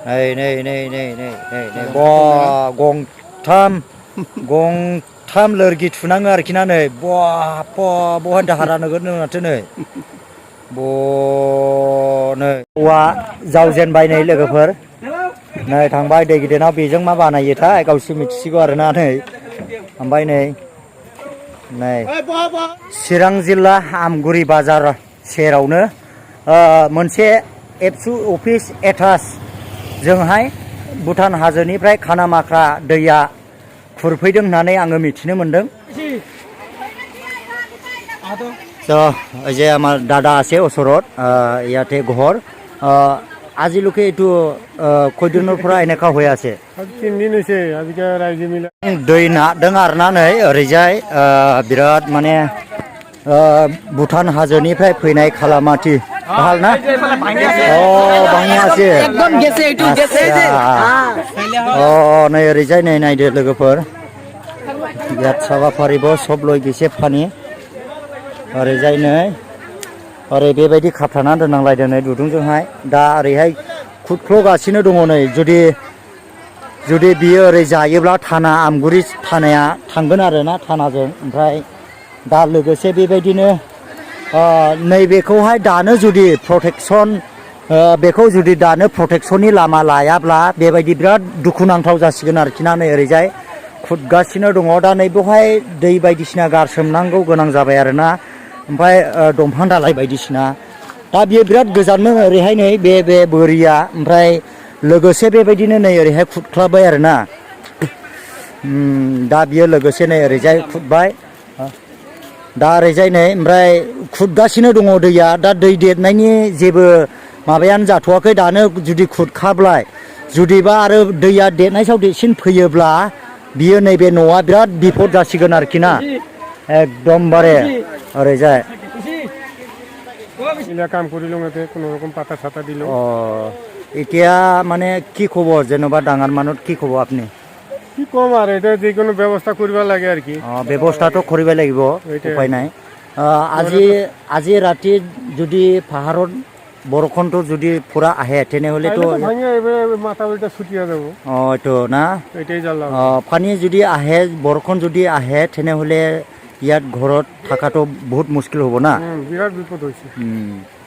नै गंथाम लोरगि थुनाङो आरोखि ना नै बहाय दाहारा नोगोद माथो नै नै औवा जावजेनबाय नै लोगोफोर नै थांबाय दै गिदिराव बेजों मा बानायोथाय गावसो मिथिसिगौ आरोना नै ओमफ्राय नै चिरां जिल्ला आमगुरि बाजार सेरावनो मोनसे एबसु अफिस एटाच जोंहाय भुटान हाजोनिफ्राय खानामाख्रा दैया खुरफैदों होननानै आङो मिथिनो मोनदों। तो যে আমার দাদা আছে ওচৰত ইয়াতে ঘৰ আজিলৈকে এইটো কয়দিনৰ পৰা এনেকা হৈ আছে? 3 দিন হৈছে আজিকে ৰাইজে মিলা दै नादों आरोना नै ओरैजाय बिराद माने भुटान हाजोनिफ्राय फैनाय खालामाथि ভাল ना ভাঙি আছে नै ओरैजाय नै नायदो लोगोफोर बिराद साबाफारिबो सब लय गेसे फानि ओरैजाय नै ओरै बेबायदि खाबथाना दोननांलायदों नै दुरुंजोंहाय दा ओरैहाय खुरख्ल'गासिनो दङ नै जुदि बियो ओरै जायोब्ला थाना आमगुरि थानाया थांगोन आरोना थानाजों ओमफ्राय दा लोगोसे बेबायदिनो नैबेखौहाय दानो जुदि प्रटेक्सन बेखौ जुदि दानो प्रटेक्सननि लामा लायाब्ला बेबायदि बिराद दुखुनांथाव जासिगोन आरोखि ना नै ओरैजाय खुरगासिनो दङ दा नै बेवहाय दै बायदिसिना गारसोमनांगौ गोनां जाबाय आरोना ओमफ्राय दंफां दालाइ बायदिसिना दा बियो बिराद गोजानमोन ओरैहाय नै बे बोरिया ओमफ्राय लोगोसे बेबायदिनो नै ओरैहाय खुरख्लाबाय आरोना दा बियो लोगोसे नै ओरैजाय खुरबाय दा ओरैजाय नै ओमफ्राय खुरगासिनो दङ दैया दा दै देरनायनि जेबो माबायानो जाथ'वाखै दानो जुदि खुरखाब्ला जुदिबा आरो दैया देरनाय सायाव देरसिन फैयोब्ला बियो नैबे न'आ बिराद बिपद जासिगोन आरोखि ना एकदमबारे ओरैजाय কাম কৰিলো কোনো রকম পাতা ছাতা দিলো এতিয়া মানে কি খবৰ যেনবা ডাঙৰ মানুহ কি খবৰ আপুনি কি কম আর এটা যে কোনো ব্যবস্থা কৰিব লাগে আর কি ব্যবস্থাটো কৰিব লাগিব উপায় নাই আজি ৰাতি যদি পাহাৰত বৰষুণটো যদি পুৰা আহে তেনেহ'লেতো মাথা উল্টা ছুটিয়া যাব এইটো না এটাই জ্বালা পানী যদি আহে বৰষুণ যদি আহে তেনেহ'লে ইয়াত ঘৰত থাকাটো বহুত মুশকিল হ'ব না বিৰাট বিপদ হৈছে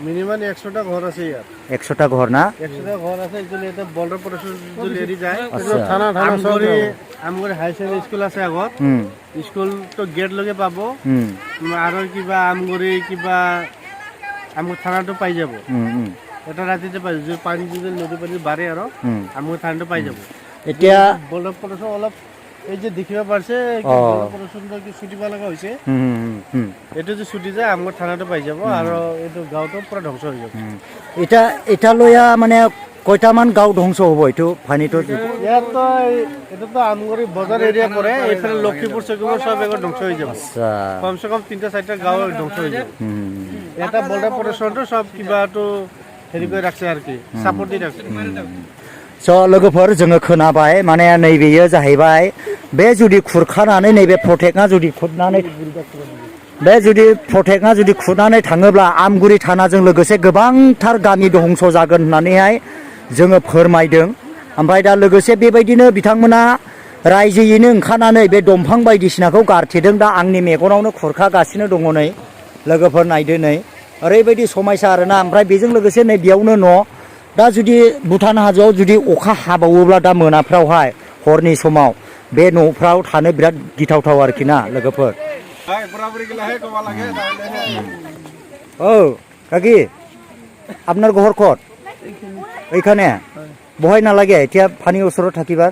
মিনিমাম 100টা ঘৰ আছে ইয়াত 100টা ঘৰ না 100টা ঘৰ আছে যদি এটা বৰ্ডাৰ প্ৰটেকচন যদি এৰি যায় থানা সব আমগৰি হাই সেকেন্ডাৰী স্কুল আছে আগত স্কুল তো গেট লগে পাব আৰু কিবা আমগৰি কিবা আমগৰি থানাটো পাই যাব এটা ৰাতিতে পাই যাব পানী যদি নদী পানী বাঢ়ে আৰু আমগৰি থানাটো পাই যাব এতিয়া বৰ্ডাৰ প্ৰটেকচন অলপ এই যে দেখিব পারছে পড়াশোনা কি ছুটি পালা হইছে এটা যে ছুটি যায় আমগর থানাটো পাই যাব আর এটো গাঁওটো পুরো ধ্বংস হয়ে যাবে এটা লয়া মানে কয়টামান গাঁও ধ্বংস হব এটো পানিটো এটা তো আমগরি বাজার এরিয়া পড়ে এখানে লক্ষ্মীপুর চকিপুর সব একবার ধ্বংস হয়ে যাবে কমসে কম 3টা 4টা গাঁও ধ্বংস হয়ে যাবে এটা বর্ডার প্রটেকশনটো সব কিবা তো হেৰি কৰি রাখছে আর কি সাপোর্ট দি রাখছে लोगोफोर जोङो खोनाबाय माने नैबेयो जाहैबाय बे जुदि खुरखानानै नैबे प्रटेक्टआ जुदि खुरनानै थाङोब्ला आमगुरि थानाजों लोगोसे गोबांथार गामि ध्वंस जागोन होननानैहाय जोङो फोरमायदों ओमफ्राय दा लोगोसे बेबायदिनो बिथांमोना रायजोयैनो ओंखारनानै बे दंफां बायदिसिनाखौ गारथेदों दा आंनि मेगनावनो खुरखागासिनो दङ नै लोगोफोर नायदो नै ओरैबायदि समायसा आरोना ओमफ्राय बेजों लोगोसे नै बेयावनो न' दा जुदि भुटान हाजोआव जुदि अखा हाबावोब्ला दा मोनाफ्रावहाय हरनि समाव बे न'फ्राव थानो बिराद गिथावथाव आरोखि ना लोगोफोर औ কাকি আপনার ঘর কত এইখানে ভয় নালাগে এতিয়া পানী ওচৰত থাকিবা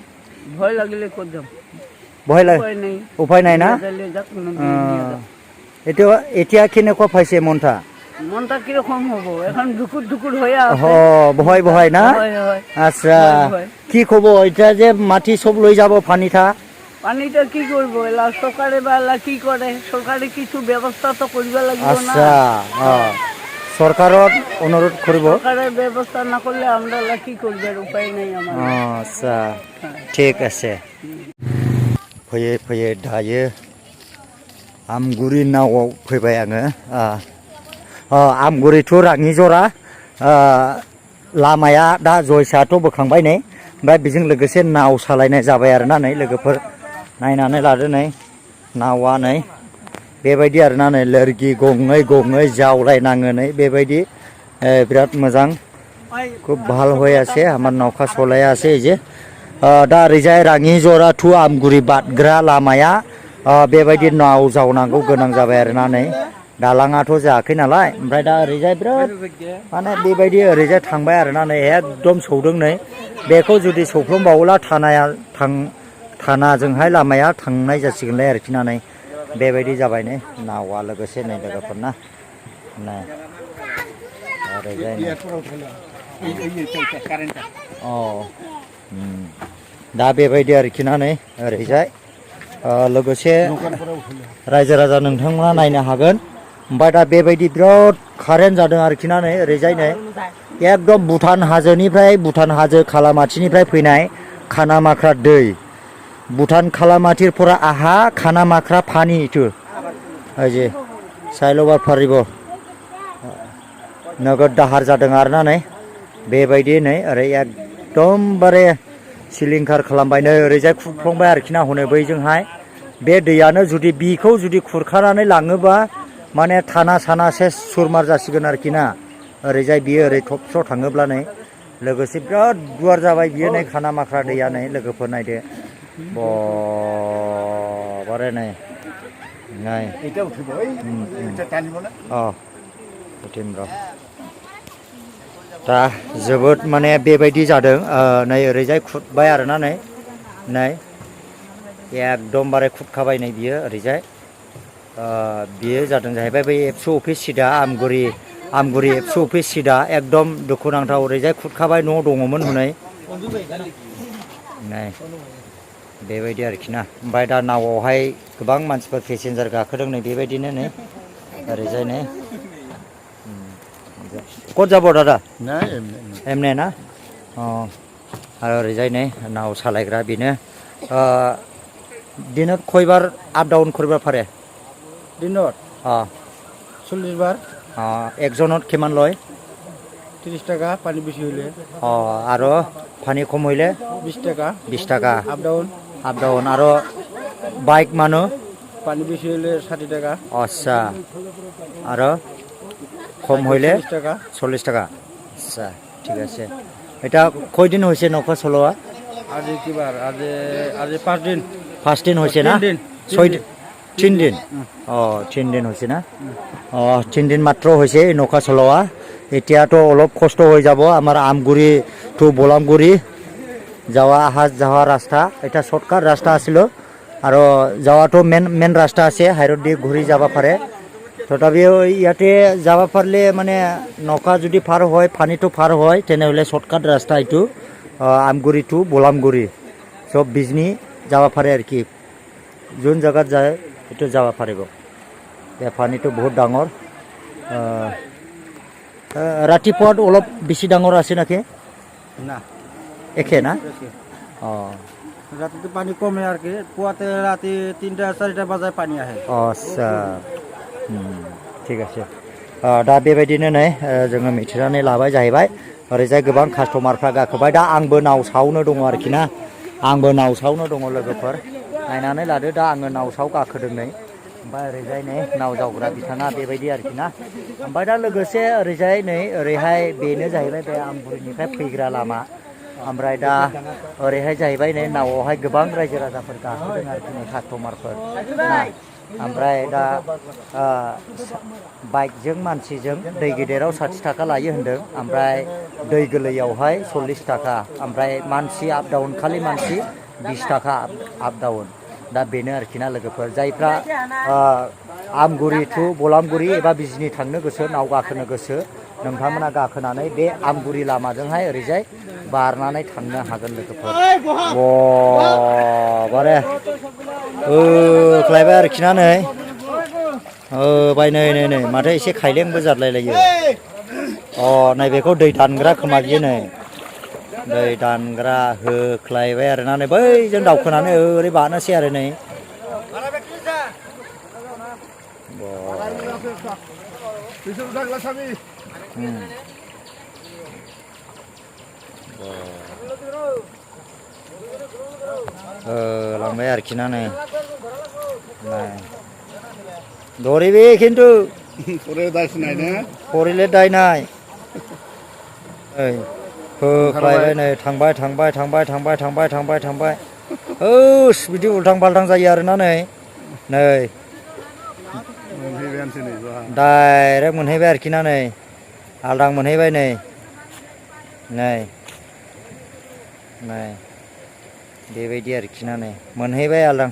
ভয় লাগিলে কত যাম ভয় লাগে উপায় নাই না এতিয়া কেনেকুৱা পাইছে মনটা মনটা কিরকম হবো এখন দুকুর হয়ে আছে ভয় না আচ্ছা কি কব এটা যে মাটি সব লৈ যাব পানীটা কি করবো এলা সরকারে বা এলা কি করে সরকারে কিছু ব্যবস্থা তো করিবা লাগিব না আচ্ছা সরকারত অনুরোধ করব সরকারের ব্যবস্থা না করলে আমরা এলা কি করবার উপায় নাই আমার আচ্ছা ঠিক আছে फैयै दायो आमगुरि नावआव फैबाय आङो आमगुरि टु राङिजरा लामाया दा जयसाथ' बोखांबाय नै ओमफ्राय बेजों लोगोसे नाव सालायनाय जाबाय आरोना नै लोगोफोर नायनानै लादो नै नावा नै बेबायदि आरोना नै लोरगि गङै गङै जावलायनाङो नै बेबायदि बिराद मोजां খুব ভাল হৈ আছে আমাৰ নৌকা চলাই আছে এই যে दा ओरैजाय राङिजरा टु आमगुरि बारग्रा लामाया बेबायदि नाव जावनांगौ गोनां जाबाय आरोना नै दालाङाथ' जायाखै नालाय ओमफ्राय दा ओरैजाय बिराद माने बेबायदि ओरैजाय थांबाय आरोना नै एकदम सौदों नै बेखौ जुदि सौफ्लंबावोला थानाजोंहाय लामाया थांनाय जासिगोनलाय आरोखि ना नै बेबायदि जाबाय नै नावा लोगोसे नै लोगोफोरना नै ओरैजाय दा बेबायदि आरोखि ना नै ओरैजाय लोगोसे रायजो राजा नोंथांमोना नायनो हागोन ओमफ्राय दा बेबायदि बिराद कारेन्ट जादों आरोखि ना नै ओरैजाय नै एकदम भुटान हाजोनिफ्राय भुटान हाजो खालामाथिनिफ्राय फैनाय खानामाख्रा दै भुटान खालामाथिरफोरा आहा खानामाख्रा पानि इथु ओइ जे साइलबार फारिब नोगोद दाहार जादों आरोना नै बेबायदि नै ओरै एकदमबारे सिलिंखार खालामबाय नै ओरैजाय खुरख्लंबाय आरोखि ना हनै बैजोंहाय बे दैयानो जुदि बिखौ जुदि खुरखानानै लाङोबा माने थाना साना सेस सुरमार जासिगोन आरोखि ना ओरैजाय बियो ओरै थबस्र' थाङोब्ला नै लोगोसे बिराद गुवार जाबाय बियो नै खानामाख्रा दैया नै लोगोफोर नायदो बारे नै नाय दा जोबोद माने बेबायदि जादों नै ओरैजाय खुरबाय आरोना नै नै एकदमबारे खुरखाबाय नै बियो ओरैजाय बियो जादों जाहैबाय बै एबसु अफिस सिदा आमगुरि एबसु अफिस सिदा एकदम दुखुनांथाव ओरैजाय खुरखाबाय न' दङमोन हनै नै बेबायदि आरोखि ना ओमफ्राय दा नावआवहाय गोबां मानसिफोर पेसेन्जार गाखोदों नै बेबायदिनो नै ओरैजाय नै ক'ত যাব দাদা এমনে না আৰু ओरैजाय नै नाव सालायग्रा बेनो दिনত खयबार आप डाउन কৰিব পাৰে দিনত 40 বাৰ একজনত কিমান লয় 30 টাকা পানী বেছি হলে আৰু পানী কম হইলে 20 টাকা আপ ডাউন আৰু বাইক মানুহ পানী বেছি হলে 60 টাকা আচ্ছা আৰু কম হইলে 40 টাকা আচ্ছা ঠিক আছে এটা কয়দিন হয়েছে নৌকা চলোৱা আজি কিবার আজি 5 দিন হৈছে না 3 দিন 3 দিন হৈছে না 3 দিন মাত্ৰ হৈছে নৌকা চলোৱা এতিয়াতো অলপ কষ্ট হৈ যাব আমাৰ আমগুৰি টু বলামগুৰি যাওয়া ৰাস্তা এটা শর্টকাট ৰাস্তা আছিল আৰু যাওয়াটো মেন ৰাস্তা আছে হাইৰোড দি ঘূৰি যাব পাৰে তথাপিও ইয়াতে যাব পাৰিলে মানে নৌকা যদি পাৰ হয় পানীটো পাৰ হয় তেনেহ'লে শর্টকাট ৰাস্তা এইটো আমগুৰি টু বলামগুৰি সব বিজনী যাব পাৰে আৰু কি যোন জায়গাত যায় এইটো যাব পাৰিব পানীটো বহুত ডাঙৰ ৰাতিপুৱাত অলপ বেছি ডাঙৰ আছে নেকি না একে না রাতে পানি কমে আর কি পুয়াতে রাতে 3টা 4টা বাজায় পানি আহে আচ্ছা ঠিক আছে दा बेबायदिनो नै जोङो मिथिनानै लाबाय जाहैबाय ओरैजाय गोबां कास्टमारफ्रा गाखोबाय दा आंबो नाव सावनो दङ आरोखि ना आंबो नाव सावनो दङ लोगोफोर नायनानै लादो दा आङो नाव साव गाखोदों नै ओमफ्राय ओरैजाय नै नाव जावग्रा बिथाङा बेबायदि आरोखि ना ओमफ्राय दा लोगोसे ओरैजाय नै ओरैहाय बेनो जाहैबाय बे आमगुरिनिफ्राय फैग्रा लामा ओमफ्राय दा ओरैहाय जाहैबाय नै नावआवहाय गोबां रायजो राजाफोर गाखोदों आरोखि नै कास्टमारफोर ना ओमफ्राय दा बाइकजों मानसिजों दै गिदिराव 60 टाका लायो होनदों ओमफ्राय दै गोरलैयावहाय 40 टाका ओमफ्राय मानसि आप डाउन खालि मानसि 20 टाका आप डाउन दा बेनो आरोखि ना लोगोफोर जायफ्रा आमगुरि टु बलामगुरि एबा बिजनी थांनो गोसो नाव गाखोनो गोसो नोंथांमोना गाखोनानै बे आमगुरि लामाजोंहाय ओरैजाय बारनानै थांनो हागोन लोगोफोर बारे खालायबाय आरोखि ना नै बाय नै माथो एसे खायलेंबो जाद्लायलायो नैबेखौ दै दानग्रा खोमा बियो नै दै दानग्रा होख्लायबाय आरोना नै बैजों दावखोनानै ओरै बानोसै आरो नै लांबाय आरोखि ना नै धरिबे खिन्थु खरिले दायनाय होख्लायबाय नै थांबाय बिदि उल्थां फाल्थां जायो आरोना नै डाइरेक्ट मोनहैबाय आरोखि ना नै आलदां मोनहैबाय नै बेबायदि आरोखि ना नै मोनहैबाय आलदां